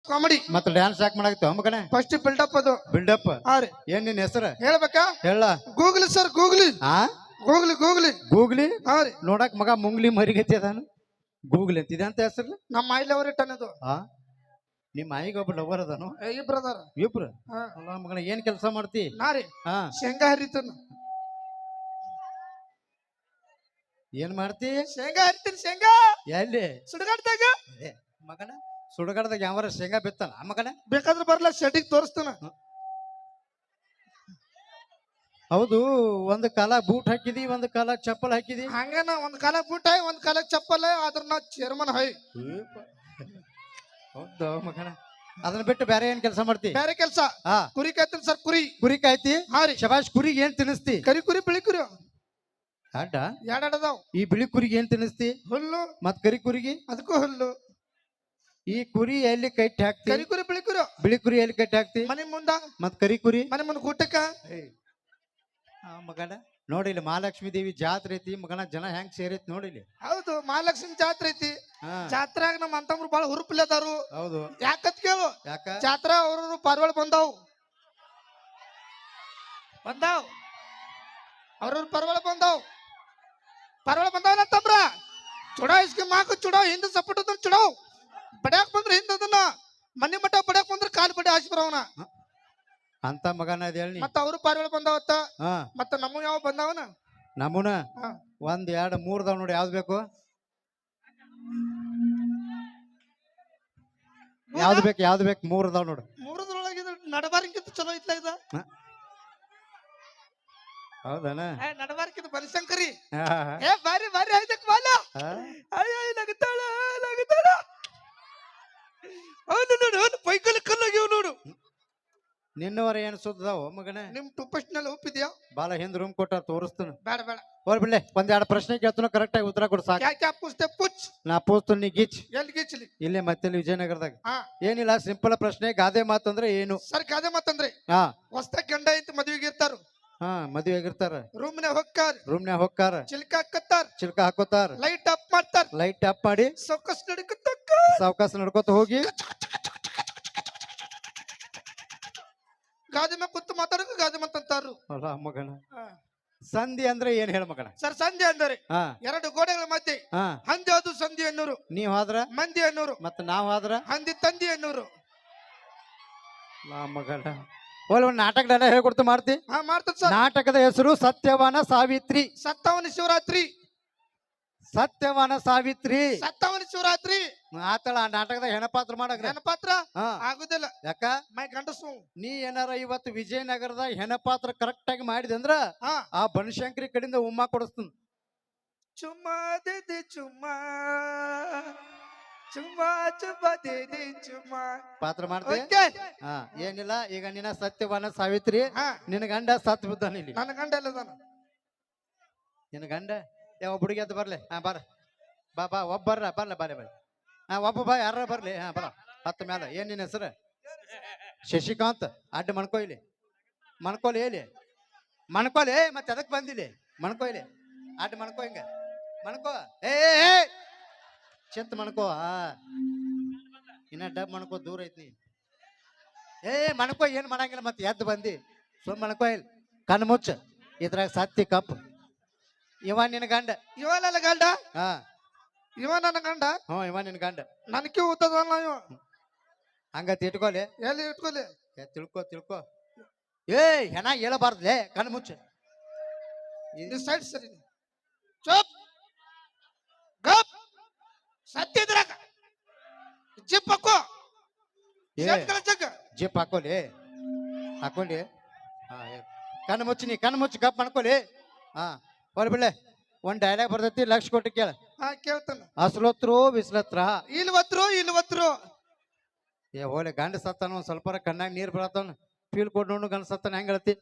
Comedy ಮತ್ತೆ dance ಯಾಕೆ ಮಾಡಾಕತ್ತೀವ ಮಗನ ಫಸ್ಟ್ ಬಿಲ್ಡಪ್ ಅದು ಬಿಲ್ಡಪ್ ಹಾ ರೀ ಏನ್ ನಿನ್ ಹೆಸರು ಹೇಳ್ಬೇಕಾ ಹೇಳ ಗೂಗ್ಲಿ ಸರ್ ಗೂಗ್ಲಿ ಆ ಗೂಗ್ಲಿ ಗೂಗ್ಲಿ ಗೂಗ್ಲಿ ಹಾ ರೀ ನೋಡಕ್ ಮಗ ಮುಂಗ್ಲಿ ಮರಿಗತಿ ಅದಾನು ಗೂಗ್ಲಿ ಅಂತ ಇದೆ ಅಂತ ಹೆಸರು ನಮ್ಮ ಮೈಲ್ ಅವ್ರ ಇಟ್ಟನದು ಆ ನಿಮ್ಮ ಆಯಿಗೆ ಒಬ್ಬ ಲವರ್ ಅದಾನು ಬ್ರದರ್ ಇಬ್ರು ಅಲ್ಲ ಮಗನ ಏನ್ ಕೆಲಸ ಮಾಡ್ತಿ ನಾ ರೀ ಹಾ ಶೇಂಗಾ ಹರಿತನ ಏನ್ ಮಾಡ್ತಿ ಶೇಂಗಾ ಹರಿತೀನಿ ಶೇಂಗಾ ಎಲ್ಲಿ ಸುಡುಗಾಡ್ದಾಗ ಏ, ಮಗನ ಸುಡಗಡದಾಗ ಯಾವಾರ ಶೇಂಗಾ ಬಿತ್ತಲ್ಲ ಆ ಮಗನ ಬೇಕಾದ್ರೆ ಬರ್ಲ ಶೆಟ್ಟಿಗೆ ತೋರಿಸ್ತಾನ ಹೌದು ಒಂದ್ ಕಾಲ ಬೂಟ್ ಹಾಕಿದಿ ಒಂದ್ ಕಾಲ ಚಪ್ಪಲ್ ಹಾಕಿದಿ ಹಂಗನ ಒಂದ್ ಕಾಲ ಬೂಟ್ ಹಾಯ್ ಒಂದ್ ಕಾಲ ಚಪ್ಪಲ್ ಅದ್ರ ನಾ ಚೇರ್ಮನ್ ಹೈ ಹೌದು ಮಗನ ಅದನ್ನ ಬಿಟ್ಟು ಬೇರೆ ಏನ್ ಕೆಲಸ ಮಾಡ್ತಿ ಬೇರೆ ಕೆಲ್ಸ ಹಾ ಕುರಿ ಕಾಯ್ತೀನಿ ಸರ್ ಕುರಿ ಕುರಿ ಕಾಯ್ತಿ ಹಾ ರೀ ಶಬಾಷ್ ಕುರಿಗೆ ಏನ್ ತಿನ್ನಿಸ್ತಿ ಕರಿ ಕುರಿ ಬಿಳಿ ಕುರಿ ಅಡ್ಡ ಎರಡದಾವ್ ಈ ಬಿಳಿ ಕುರಿಗೆ ಏನ್ ತಿನ್ನಿಸ್ತಿ ಹುಲ್ಲು ಮತ್ ಕರಿ ಕುರಿಗೆ ಅದಕ್ಕೂ ಹುಲ್ಲು ಈ ಕುರಿ ಎಲ್ಲಿ ಕಟ್ಟಿ ಹಾಕ್ತಿ ಕರಿ ಕುರಿ ಬಿಳಿ ಕುರಿ ಬಿಳಿ ಕುರಿ ಎಲ್ಲಿ ಕಟ್ಟಿ ಹಾಕ್ತಿ ಮನೆ ಮುಂದ ಮತ್ ಕರಿ ಕುರಿ ಮನೆ ಮುಂದ ಊಟಕ್ಕ ಮಗನ ನೋಡಿಲಿ ಮಹಾಲಕ್ಷ್ಮೀ ದೇವಿ ಜಾತ್ರೆ ಐತಿ ಮಗನ ಜನ ಹೆಂಗ್ ಸೇರೈತಿ ನೋಡಿಲಿ ಹೌದು ಮಹಾಲಕ್ಷ್ಮಿ ಜಾತ್ರೆ ಐತಿ ಹಾ ಜಾತ್ರೆಯಾಗ ನಮ್ಮ ಅಂತಮ್ರು ಬಾಳ ಹುರುಪಿಲ್ಲದಾರು ಹೌದು ಯಾಕತ್ ಕೇಳು ಯಾಕ ಜಾತ್ರಾ ಅವ್ರವ್ರು ಪಾರ್ವಾಳ ಬಂದಾವ್ ಅವ್ರವ್ರ ಪಾರ್ವಾಳ ಬಂದಾವ ತಮ್ರ ಚುಡೋ ಇಸ್ಕೆ ಮಾಕು ಚುಡೋ ಹಿಂದ ಸಪೋರ್ಟ್ ಅದ್ರ ಚುಡೋ ಬಡ್ಯಾಕ್ ಬಂದ್ರೆ ಹಿಂದ ಅದನ್ನ ಮನೆ ಮಠ ಬಡ್ಯಾಕ್ ಬಂದ್ರೆ ಕಾಲ್ ಬಡಿ ಹಾಸಿ ಬರವನ ಅಂತ ಮಗನ ಅದ ಹೇಳಿ ಮತ್ತ ಅವ್ರು ಪಾರ್ವಾಳ ಬಂದಾವತ್ತ ಹಾ ಮತ್ತ ನಮ್ಮ ಯಾವ ಬಂದಾವನ ನಮೂನ ಒಂದ್ ಎರಡ್ ಮೂರ್ದಾವ್ ನೋಡಿ ಯಾವ್ದು ಬೇಕು ಯಾವ್ದು ಬೇಕು ಮೂರ್ದಾವ್ ನೋಡು ಮೂರದ್ರೊಳಗೆ ನಡಬಾರಿಕಿಂತ ಚಲೋ ಐತ್ಲ ಇದ ಹೌದನ ನಡಬಾರಿಕಿಂತ ಬನಶಂಕರಿ ಹಾ, ಹಾ, ಏ ಬಾರಿ ಬಾರಿ ಆಯ್ತಕ್ ಬಾಲ ಹಾ. ಅಯ್ಯ ನಗತಾಳ ಅವನು ನೋಡು ಅವನು ಪೈಕಲ್ ಕಲ್ಲಾಗ್ಯವ ನೋಡು ನಿನ್ನವರ ಏನ್ ಸುತ್ತದಾವ ಮಗನ ನಿಮ್ ಟೂಪೆಸ್ಟ್ನಲ್ಲಿ ಉಪ್ಪಿದ್ಯಾ ಬಾಲ ಹಿಂದ್ ರೂಮ್ ಕೊಟ್ಟ ತೋರಿಸ್ತಾನ ಬೇಡ ಬೇಡ ಹೋರ್ ಬಿಡ್ಲೆ ಒಂದ್ ಎರಡು ಪ್ರಶ್ನೆ ಕೇಳ್ತಾನ ಕರೆಕ್ಟ್ ಆಗಿ ಉತ್ತರ ಕೊಡು ಸಾಕು ಕ್ಯಾ ಪುಸ್ತೇ ಪುಚ್ ನಾ ಪೋಸ್ತೀನಿ ನೀ ಗಿಚ್ ಎಲ್ಲಿ ಗಿಚ್ಲಿ ಇಲ್ಲೇ ಮತ್ತೆ ವಿಜಯನಗರದಾಗ ಹಾ ಏನಿಲ್ಲ ಸಿಂಪಲ್ ಪ್ರಶ್ನೆ ಗಾದೆ ಮಾತಂದ್ರೆ ಏನು ಸರ್ ಗಾದೆ ಮಾತಂದ್ರೆ ಹಾ ಹೊಸ್ತ ಗಂಡ ಐತಿ ಮದುವೆಗೆ ಇರ್ತಾರ ಹಾ ಮದ್ವೆ ಆಗಿರ್ತಾರ ರೂಮ್ನೆ ಹೊಕ್ಕಾರ್ ರೂಮ್ನ್ಯಾಗ ಹೊಕ್ಕಾರ ಚಿಲ್ಕ ಹಾಕತ್ತಾರ ಚಿಲ್ಕ ಹಾಕೋತಾರ ಲೈಟ್ ಆಫ್ ಮಾಡ್ತಾರ ಲೈಟ್ ಆಫ್ ಮಾಡಿ ಸೊಕ್ಕಸ್ ನಡ್ಕತ್ತಕ್ಕ ಸಾವಕಾಶ ನಡ್ಕೋತ ಹೋಗಿ ಗಾದೆ ಮ್ಯಾಗ ಕೂತು ಮಾತಾಡಕ ಗಾದೆ ಮಾತಂತಾರು ಅಲ್ಲ ಮಗನ ಸಂಧಿ ಅಂದ್ರೆ ಏನ್ ಹೇಳ ಮಗನ ಸರ್ ಸಂಧಿ ಅಂದರೆ ಹಾ ಎರಡು ಗೋಡೆಗಳ ಮಧ್ಯೆ ಹಾ ಹಂದಿ ಅದು ಸಂಧಿ ಎನ್ನೂರು ನೀವ್ ಆದ್ರ ಮಂದಿ ಎನ್ನೂರು ಮತ್ತ ನಾವ್ ಆದ್ರ ಹಂದಿ ತಂದಿ ಎನ್ನೂರು ಮಗನ ಹೋಲ್ ಒಂದ್ ನಾಟಕ ಡೈಲಾಗ್ ಹೇಳ್ಕೊಡ್ತು ಮಾಡ್ತಿ ಹಾ ಮಾಡ್ತದ ಸರ್ ನಾಟಕದ ಹೆಸರು ಸತ್ಯವನ ಸಾವಿತ್ರಿ ಸತ್ತವನ ಶಿವರಾತ್ರಿ ಸತ್ಯವನ ಸಾವಿತ್ರಿ ಸತ್ತವನ ಶಿವರಾತ್ರಿ ಆತಳ ಆ ನಾಟಕದಾಗ ಹೆಣಪಾತ್ರ ಮಾಡಕ್ ನೆನಪಾತ್ರ ಹಾ ಆಗುದಿಲ್ಲ ಯಾಕ ಮೈ ಗಂಡಸು ನೀ ಏನಾರ ಇವತ್ತು ವಿಜಯನಗರದಾಗ ಹೆಣಪಾತ್ರ ಕರೆಕ್ಟ್ ಆಗಿ ಮಾಡಿದೆ ಅಂದ್ರ ಹಾ ಆ ಬನಶಂಕರಿ ಕಡೆಯಿಂದ ಉಮ್ಮಾ ಕೊಡಿಸ್ತೀನಿ ಚುಮ್ಮಾ ದೇದೆ ಚುಮ್ಮಾ ಚುಮ್ಮಾ ಚುಮ್ಮಾ ದೇದೆ ಚುಮ್ಮಾ ಪಾತ್ರ ಮಾಡ್ತಿ ಓಕೆ ಹಾ ಏನಿಲ್ಲ ಈಗ ನಿನ್ನ ಸತ್ಯವನ ಸಾವಿತ್ರಿ ಹಾ ನಿನ್ನ ಗಂಡ ಸತ್ ಬಿದ್ದಾನ ಇಲ್ಲಿ ನನ್ನ ಗಂಡ ಎಲ್ಲದಾನ ನಿನ್ನ ಗಂಡ ಯಾವ ಹುಡುಗಿ ಅದು ಬರ್ಲಿ ಹಾ ಬರ ಬಾ ಬಾ ಒಬ್ಬ ಬರ್ರ ಬರ್ಲ ಬಾಲೆ ಬಾಲೆ ಹಾ ಒಬ್ಬ ಬಾ ಯಾರ ಬರ್ಲಿ ಹಾ ಬರ ಹತ್ತ ಮ್ಯಾಲ ಏನ್ ನಿನ್ನ ಹೆಸರು ಶಶಿಕಾಂತ್ ಅಡ್ಡ ಮಣ್ಕೊಯ್ಲಿ ಮಣ್ಕೊಲಿ ಹೇಳಿ ಮಣ್ಕೊಲಿ ಮತ್ತೆ ಅದಕ್ಕೆ ಬಂದಿಲ್ಲಿ ಮಣ್ಕೊಯ್ಲಿ ಅಡ್ಡ ಮಣ್ಕೋ ಹಿಂಗ ಮಣ್ಕೋ ಏ ಚೆತ್ ಮಣ್ಕೋ ಹಾ ಇನ್ನ ಡಬ್ ಮಣ್ಕೋ ದೂರ ಐತಿ ಏ ಮಣ್ಕೋ ಏನ್ ಮಾಡಂಗಿಲ್ಲ ಮತ್ತೆ ಎದ್ದು ಬಂದಿ ಸುಮ್ ಮಣ್ಕೋ ಇಲ್ಲಿ ಕಣ್ಣು ಮುಚ್ಚ ಇದ್ರಾಗ ಸತ್ತಿ ಕಪ್ಪು ಇವ ನಿನ್ನ ಗಂಡ ಇವ ನನ್ನ ಗಂಡ ಹಾ ಇವ ನನ್ನ ಗಂಡ ಹ್ಞೂ ಇವ ನಿನ್ನ ಗಂಡ ನನಗೆ ಊತದಲ್ಲ ಇವ ಹಂಗತ್ ಇಟ್ಕೊಲಿ ಎಲ್ಲಿ ಇಟ್ಕೊಲಿ ಏ ತಿಳ್ಕೊ ತಿಳ್ಕೊ ಏ ಹೆಣ ಹೇಳಬಾರ್ದ್ಲೆ ಕಣ್ಣು ಮುಚ್ಚ ನೀ ಸೈಡ್ ಸರಿ ಚುಪ್ ಗಪ್ ಸತ್ತಿದ್ರಾಗ ಜಿಪ್ ಹಾಕೋ ಏ ಜಗ್ ಜಿಪ್ ಹಾಕೋಲಿ ಹಾಕೊಳ್ಳಿ ಹಾ ಕಣ್ಣು ಮುಚ್ಚಿ ನೀ ಕಣ್ಣು ಮುಚ್ಚಿ ಕಪ್ ಮಾಡ್ಕೊಲಿ ಹಾ ಹೊರ ಬಿಡ್ಲೆ ಒಂದ್ ಡೈಲಾಗ್ ಬರ್ತೈತಿ ಲಕ್ಷ ಕೊಟ್ಟು ಕೇಳ ಹಾ ಕೇಳ್ತಾನ ಅಸಲೋತ್ರು ಬಿಸ್ಲತ್ರ ಇಲ್ವತ್ರು ಏ ಹೋಲೆ ಗಂಡ ಸತ್ತಾನ ಒಂದ್ ಸ್ವಲ್ಪ ಕಣ್ಣಾಗ ನೀರ್ ಬರತ್ತವನ ಫೀಲ್ ಕೊಡ್ ನೋಡು ಗಂಡ ಸತ್ತಾನ ಹೆಂಗ್ ಹೇಳ್ತಿ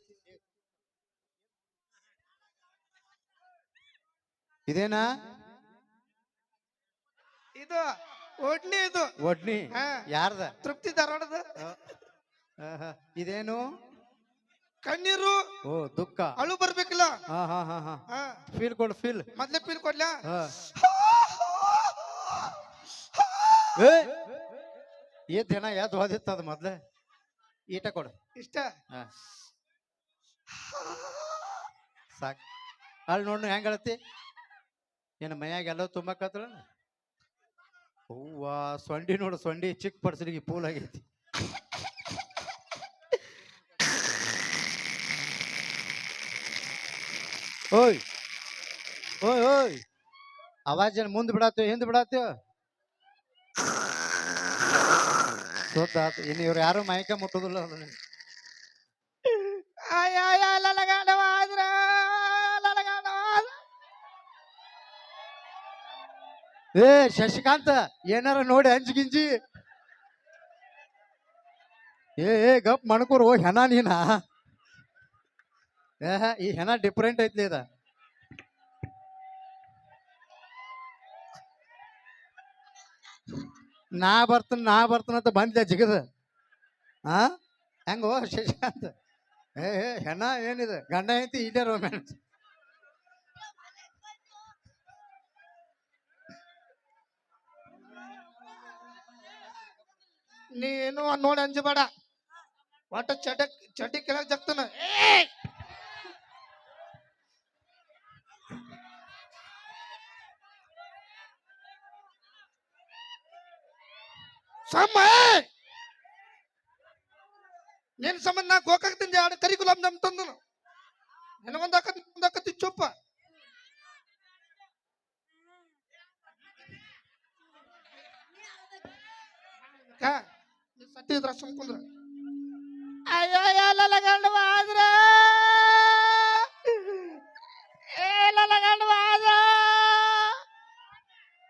ಇದೇನಾ ಇದು ಒಡ್ನಿ ಇದು ಒಡ್ನಿ ಹಾ ಯಾರ್ದ ತೃಪ್ತಿ ಧಾರವಾಡದ ಇದೇನು ಕಣ್ಣೀರು ಓ ದುಃಖ ಅಳು ಬರ್ಬೇಕಲ್ಲ ಹಾ ಹಾ ಹಾ ಹಾ ಹಾ ಫೀಲ್ ಕೊಡು ಫೀಲ್ ಮೊದ್ಲೇ ಪೀಲ್ ಕೊಡ್ಲಾ ಏ ಏತ್ ಹೆಣ ಯಾವ್ದು ಹೋದಿತ್ತು ಅದು ಮೊದ್ಲ ಈಟ ಕೊಡು ಇಷ್ಟ ಹಾ ಸಾಕ್ ಅಲ್ಲಿ ನೋಡು ಹೆಂಗ್ ಹೇಳತ್ತಿ ಏನ ಮೈಯಾಗ ಎಲ್ಲೋ ತುಂಬಕತ್ತಳ ಹೂವಾ ಸೊಂಡಿ ನೋಡು ಸೊಂಡಿ ಚಿಕ್ಕ ಪಡ್ಸಲಿಗೆ ಪೂಲ್ ಆಗೈತಿ ಓಯ್ ಓಯ್ ಓಯ್ ಆವಾಜ್ ಏನ್ ಮುಂದ್ ಬಿಡಾತೀವ್ ಹಿಂದ್ ಬಿಡಾತೀವ್ ಸೋತಾತು ಇನ್ನು ಇವ್ರು ಯಾರು ಮೈಕ ಮುಟ್ಟುದಿಲ್ಲ ಅದನ್ನ ಆಯ ಲಲಗಾಡವಾದ್ರ ಲಲಗಾಡವಾದ್ರ ಏ ಶಶಿಕಾಂತ ಏನಾರ ನೋಡಿ ಅಂಜಿಗಿಂಜಿ ಏ ಗಪ್ ಮಣಕೂರು ಹೆಣ ನೀನ ಈ ಹೆಣ ಡಿಫ್ರೆಂಟ್ ಐತ್ಲಿ ಇದ ನಾ ಬರ್ತನಂತ ಬಂದ್ಲ ಜಿಗದ ಹಾ ಹೆಂಗೋ ಶಶಿಕಾಂತ್ ಏ ಹೆಣ ಏನಿದೆ ಗಂಡ ಐತಿ ಇಲ್ಲೇ ರೊಮ್ಯಾನ್ಸ್ ನೀನು ನೋಡಿ ಅಂಜಬೇಡ ಒಟ್ಟ ಚಡ್ಡಿ ಕೆಳಗ್ ಜಗ್ತಾನ ಸಮ್ಮ ನಿನ್ ಸಂಬಂಧ ನಾ ಗೋಕಾಕ್ ತಿಂದೆ ಎರಡು ಕರಿ ಗುಲಾಬ್ ಜಾಮ್ ತಂದನು ನನಗೊಂದಾಕತಿ ಚುಪ್ಪ ಸತ್ಯ ಇದ್ರ ಸುಮ್ಕುಂದ್ರ ಅಯ್ಯೋ ಲಲಗಂಡು ಆದ್ರ ಲಲಗಂಡು ಆದ್ರ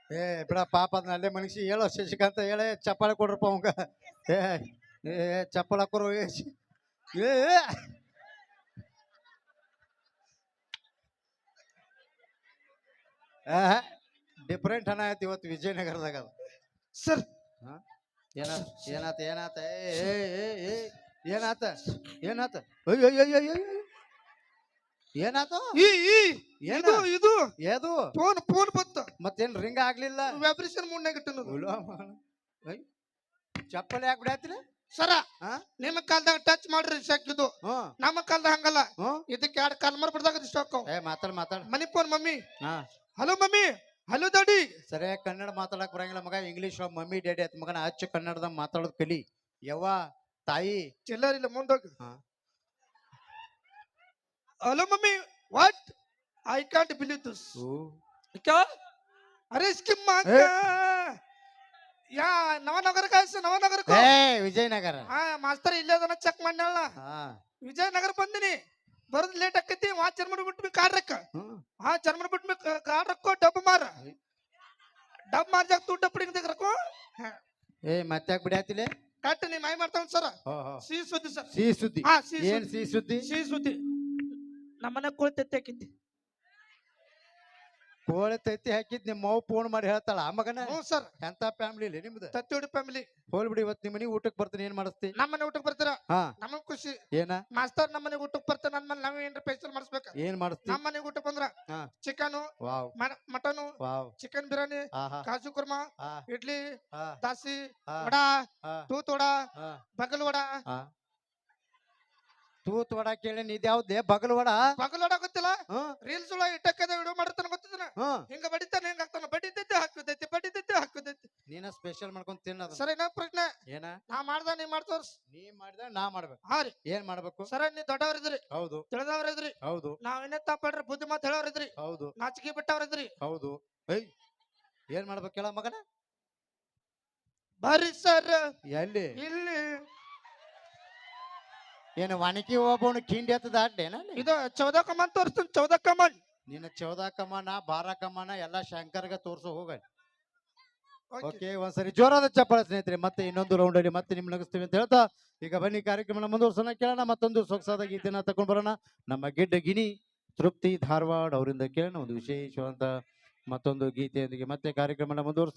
ಏ ಬಿಡ ಪಾಪ ಅದನ್ನ ಅಲ್ಲೇ ಮನುಷ್ಯ ಹೇಳೋ ಶಶಿಕಾಂತ ಹೇಳೇ ಚಪ್ಪಾಳೆ ಕೊಡ್ರಪ್ಪ ಅವಂಗ ಏ ಏ ಚಪ್ಪಲ್ ಹಾಕೋರು ಏ ಡಿಫ್ರೆಂಟ್ ಹಣ ಆಯ್ತು ಇವತ್ತು ವಿಜಯನಗರದಾಗ ಅದು ಸರ್ ಏನಾತ ಏನಾತ ಏನಾತ ಏ ಏ ಏ ಏನಾತ ಏನಾತ ಅಯ್ಯೋ ಅಯ್ಯೋ ಅಯ್ಯೋ ಏನಾತ ಇದು ಇದು ಏದು ಫೋನ್ ಬಂತ ಮತ್ತೇನ್ ರಿಂಗ್ ಆಗ್ಲಿಲ್ಲ ವ್ಯಾಬ್ರೇಷನ್ ಮೂಡ್ನಾಗ ಇಟ್ಟನು ಚಪ್ಪಲ್ ಯಾಕೆ ಬಿಡಾತಿಲ್ಲ ಸರ ನಿಮ್ಮ ಕಾಲ್ದಾಗ ಟಚ್ ಮಾಡ್ರಿ ಸಾಕಿದು ನಮ್ಮ ಕಾಲ್ದಾಗ ಹಂಗಲ್ಲ ಇದಕ್ಕೆ ಎರಡು ಕಾಲ್ ಮರ್ ಬಿಡ್ದಾಗ ಇಷ್ಟ ಏ ಮಾತಾಡ್ ಮನಿ ಫೋನ್ ಮಮ್ಮಿ ಹಾ ಹಲೋ ಮಮ್ಮಿ ಹಲೋ ಡ್ಯಾಡಿ ಸರಿಯಾಗಿ ಕನ್ನಡ ಮಾತಾಡಕ್ ಬರಂಗಿಲ್ಲ ಮಗ ಇಂಗ್ಲೀಷ್ ಮಮ್ಮಿ ಡ್ಯಾಡಿ ಆತ್ ಮಗನ ಅಚ್ಚ ಕನ್ನಡದಾಗ ಮಾತಾಡೋದ್ ಕಲಿ ಯವ್ವ ತಾಯಿ ಚಿಲ್ಲರಿಲ್ಲ ಮುಂದೋಗಿ hello mummy what I can't believe this क्या अरे इसकी माँ का ಯಾ ನವನಗರ ವಿಜಯನಗರ ಮಾಸ್ತರ್ ಇಲ್ಲೇ ಅದನ್ನ ಚೆಕ್ ಮಾಡ್ಯಾಳ ವಿಜಯನಗರ ಬಂದಿನಿ ಬರೋದ್ ಲೇಟ್ ಆಕೈತಿ ವಾ ಚರ್ಮನ್ ಬಿಟ್ಬಿ ಕಾರ್ ರಕ್ಕ ಚರ್ಮನ್ ಬಿಟ್ಬಿ ಕಾರ್ ರಕ್ಕೋ ಡಬ್ ಮಾರ್ ಜಾಗ ತೂ ಡಪ್ಪಡಿ ರಕ್ಕೋ ಏ ಮತ್ತೆ ಬಿಡಾತಿಲೆ ಕಟ್ ನೀ ಮಾಯಿ ಮಾಡ್ತಾವ ಸರ್ ಸಿಹಿ ಸುದ್ದಿ ಸರ್ ಸಿಹಿ ಸುದ್ದಿ ಏನ್ ಸಿಹಿ ಸುದ್ದಿ ನಮ್ಮನೆ ಕುಳಿತೈತಿ ಹಾಕಿದ್ದಿ ಕೋಳಿ ತತ್ತಿ ಹಾಕಿದ್ ನಿಮ್ಮ ಮಾವು ಫೋನ್ ಮಾಡಿ ಹೇಳ್ತಾಳ ಆ ಮಗನ ಹ್ಞೂ ಸರ್ ಎಂತ ಫ್ಯಾಮಿಲಿ ನಿಮ್ದು ತತ್ತಿಯೋಡಿ ಫ್ಯಾಮಿಲಿ ಹೋಲ್ ಬಿಡಿ ಇವತ್ತು ನಿಮ್ಮ ಮನೆಗೆ ಊಟಕ್ಕೆ ಬರ್ತೀನಿ ಏನ್ ಮಾಡಿಸ್ತಿ ನಮ್ಮನೆ ಊಟಕ್ಕೆ ಬರ್ತೀರಾ ಹಾ ನಮಗ್ ಖುಷಿ ಏನ ಮಾಸ್ತರ್ ನಮ್ಮನೆ ಊಟಕ್ಕೆ ಬರ್ತಾರ ನನ್ನ ಮೇಲೆ ನಾವ್ ಏನ್ರ ಸ್ಪೆಷಲ್ ಮಾಡಿಸ್ಬೇಕ ಏನ್ ಮಾಡಿಸ್ತಿ ನಮ್ಮನೆ ಊಟಕ್ಕೆ ಬಂದ್ರ chicken wow mutton wow chicken biryani ಕಾಜು ಕುರ್ಮಾ ಇಡ್ಲಿ ದಾಸಿ ಹಾ ವಡಾ ಹಾ ತೂತ್ ವಡಾ ಹಾ ಬಗಲ್ ವಡಾ ತೂತ್ ವಡ ಕೇಳಿ ಇದ್ಯಾವ್ದೇ ಬಗಲ್ ವಡ ಬಗಲ್ ವಡಾ ಗೊತ್ತಿಲ್ಲ ರೀಲ್ಸ್ ಒಳಗ ಇಟ್ಟಕ್ಕದ ವಿಡಿಯೋ ಮಾಡ್ತಾನ ಗೊತ್ತಿದನ ಹಿಂಗ ಬಡಿತಾನ ಹಿಂಗ ಹಾಕ್ತಾನ ಬಡಿದೈತಿ ಹಾಕುದೈತಿ ನೀನ ಸ್ಪೆಷಲ್ ಮಾಡ್ಕೊಂಡ್ ತಿನ್ನದ ಸರ್ ಏನ ಪ್ರಶ್ನೆ ಏನ ನಾ ಮಾಡ್ದ ನೀ ಮಾಡ್ತೋರ್ ನೀ ಮಾಡಿದ ನಾ ಮಾಡ್ಬೇಕು ಹಾ ರೀ ಏನ್ ಮಾಡ್ಬೇಕು ಸರ್ ನೀ ದೊಡ್ಡವ್ರಿದ್ರಿ ಹೌದು ತಿಳಿದವ್ರಿದ್ರಿ ಹೌದು ನಾವ್ ಏನೇ ತಪ್ಪಾಡ್ರಿ ಬುದ್ಧಿ ಮಾತು ಹೇಳೋರಿದ್ರಿ ಹೌದು ನಾಚಿಕೆ ಬಿಟ್ಟವ್ರಿದ್ರಿ ಹೌದು ಏಯ್ ಏನ್ ಮಾಡ್ಬೇಕು ಕೇಳ ಮಗನ ಬರ್ರಿ ಸರ್ ಎಲ್ಲಿ ಇಲ್ಲಿ ಏನು ವಾಣಿಕಿ ಒಬ್ಬವನು ಕಿಂಡಿ ಹತ್ತದ ಅಡ್ಡೇನ ಇದು 14 ಕಮಾನ್ ತೋರಿಸ್ತೀನಿ 14 ಕಮಾನ್ ನಿನ್ನ 14 ಕಮಾನ 12 ಕಮಾನ ಎಲ್ಲ ಶಂಕರ್ಗ ತೋರ್ಸೋ ಹೋಗ ಓಕೆ ಒಂದ್ಸರಿ ಜೋರಾದ ಚಪ್ಪಾಳೆ ಸ್ನೇಹಿತರೆ ಮತ್ತೆ ಇನ್ನೊಂದು ರೌಂಡ್ ಅಲ್ಲಿ ಮತ್ತೆ ನಿಮ್ ನಗಿಸ್ತೀವಿ ಅಂತ ಹೇಳ್ತಾ ಈಗ ಬನ್ನಿ ಕಾರ್ಯಕ್ರಮನ ಮುಂದುವರ್ಸೋಣ ಕೇಳೋಣ ಮತ್ತೊಂದು ಸೊಗಸಾದ ಗೀತೆನ ತಗೊಂಡ್ ಬರೋಣ ನಮ್ಮ ಗಿಡ್ಡ ಗಿನಿ ತೃಪ್ತಿ ಧಾರವಾಡ ಅವರಿಂದ ಕೇಳೋಣ ಒಂದು ವಿಶೇಷವಾದಂತ ಮತ್ತೊಂದು ಗೀತೆಯೊಂದಿಗೆ ಮತ್ತೆ ಕಾರ್ಯಕ್ರಮನ ಮುಂದುವರ್ಸ